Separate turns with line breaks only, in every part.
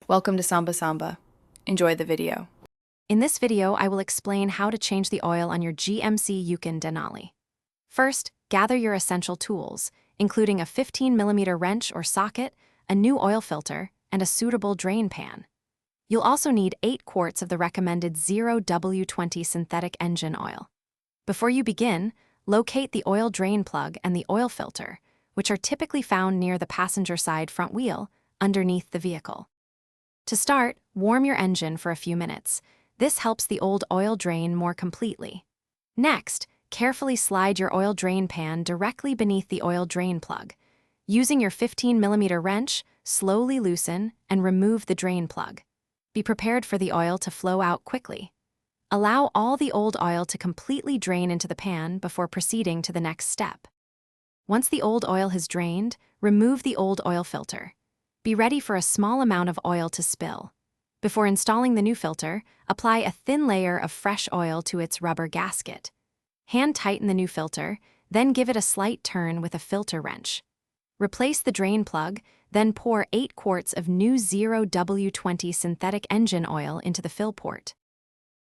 Welcome to Samba Samba. Enjoy the video.
In this video, I will explain how to change the oil on your GMC Yukon Denali. First, gather your essential tools, including a 15mm wrench or socket, a new oil filter, and a suitable drain pan. You'll also need 8 quarts of the recommended 0W20 synthetic engine oil. Before you begin, locate the oil drain plug and the oil filter, which are typically found near the passenger side front wheel, underneath the vehicle. To start, warm your engine for a few minutes. This helps the old oil drain more completely. Next, carefully slide your oil drain pan directly beneath the oil drain plug. Using your 15mm wrench, slowly loosen and remove the drain plug. Be prepared for the oil to flow out quickly. Allow all the old oil to completely drain into the pan before proceeding to the next step. Once the old oil has drained, remove the old oil filter. Be ready for a small amount of oil to spill. Before installing the new filter, apply a thin layer of fresh oil to its rubber gasket. Hand tighten the new filter, then give it a slight turn with a filter wrench. Replace the drain plug, then pour 8 quarts of new 0W20 synthetic engine oil into the fill port.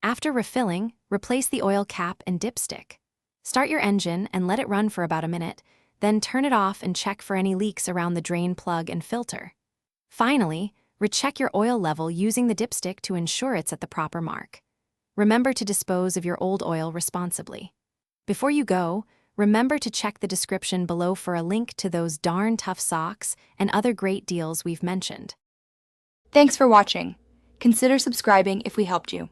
After refilling, replace the oil cap and dipstick. Start your engine and let it run for about a minute, then turn it off and check for any leaks around the drain plug and filter. Finally, recheck your oil level using the dipstick to ensure it's at the proper mark. Remember to dispose of your old oil responsibly. Before you go, remember to check the description below for a link to those darn tough socks and other great deals we've mentioned.
Thanks for watching. Consider subscribing if we helped you.